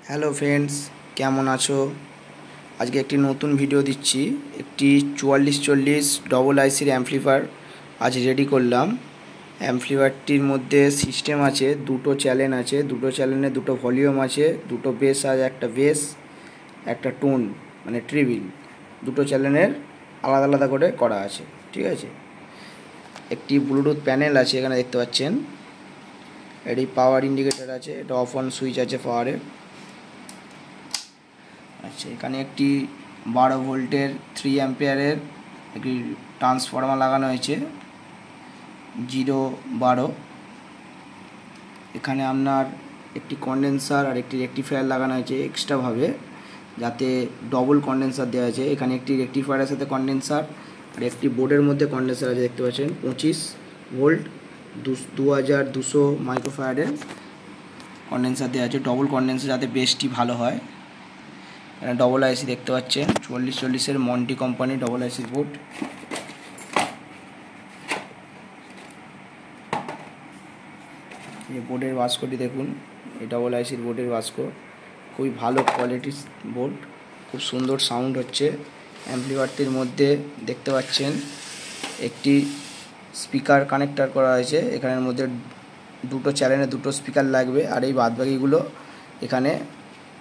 Hello friends, কেমন আছো? আজকে একটি নতুন ভিডিও দিচ্ছি। একটি 4440 ডবল আইসির অ্যাম্পলিফায়ার আজ রেডি করলাম। অ্যাম্পলিফায়ারটির মধ্যে সিস্টেম আছে, দুটো চ্যানেল আছে, দুটো চ্যানেলে দুটো ভলিউম আছে, দুটো বেস আর একটা বেস, একটা টোন মানে ট্রিবিল, দুটো চ্যানেলের আলাদা আলাদা করে করা আছে। ঠিক আছে, একটি ব্লুটুথ প্যানেল আছে, এখানে দেখতে পাচ্ছেন। এটি পাওয়ার ইন্ডিকেটর আছে, এটা অফ অন সুইচ আছে পাওয়ারের। আচ্ছা, এখানে একটি 12 ভোল্টের 3 অ্যাম্পিয়ারের একটি ট্রান্সফর্মার লাগানো হয়েছে 012। এখানে আপনার একটি কন্ডেন্সার আর একটি রেকটিফায়ার লাগানো হয়েছে এক্সট্রাভাবে, যাতে ডবল কন্ডেন্সার দেওয়া আছে। এখানে একটি রেকটিফায়ারের সাথে কন্ডেন্সার আর একটি বোর্ডের মধ্যে কন্ডেন্সার আছে, দেখতে পাচ্ছেন। 25 ভোল্ট 2200 মাইক্রোফ্যারাডের কন্ডেন্সার দেওয়া আছে, ডবল কন্ডেন্সার, যাতে বেসটি ভালো হয়। ডবল আইসি দেখতে পাচ্ছেন, 4440 মন্টি কোম্পানি ডবল আইসি বোর্ড। এই বোর্ডের বাস্কটি দেখুন, এই ডবল আইসির বোর্ডের বাস্ক খুবই ভালো কোয়ালিটির বোর্ড, খুব সুন্দর সাউন্ড হচ্ছে। অ্যাম্পলিফায়ারটির মধ্যে দেখতে পাচ্ছেন একটি স্পিকার কানেক্টার করা হয়েছে। এখানের মধ্যে দুটো চ্যানেলে দুটো স্পিকার লাগবে, আর এই বাদবাকিগুলো এখানে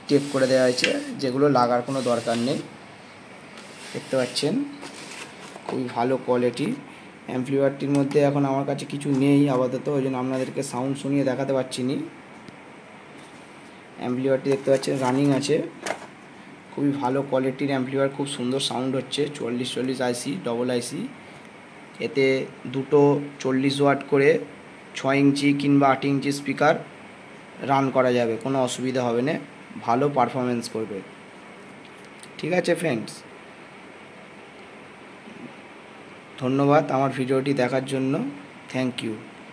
টেপ করে দেওয়া হয়েছে, যেগুলো লাগার কোনো দরকার নেই। দেখতে পাচ্ছেন খুবই ভালো কোয়ালিটি। অ্যাম্পলিফায়ারটির মধ্যে এখন আমার কাছে কিছু নেই আপাতত, ওই জন্য আপনাদেরকে সাউন্ড শুনিয়ে দেখাতে পারছি না। অ্যাম্পলিফায়ারটি দেখতে পাচ্ছেন রানিং আছে, খুবই ভালো কোয়ালিটির অ্যাম্পলিফায়ার, খুব সুন্দর সাউন্ড হচ্ছে। 4440 আইসি ডবল আইসি, এতে দুটো 40 ওয়াট করে 6 ইঞ্চি কিংবা 8 ইঞ্চি স্পিকার রান করা যাবে, কোনো অসুবিধা হবে না, ভালো পারফরমেন্স করবে। ঠিক আছে ফ্রেন্ডস, ধন্যবাদ আমার ভিডিওটি দেখার জন্য। Thank you.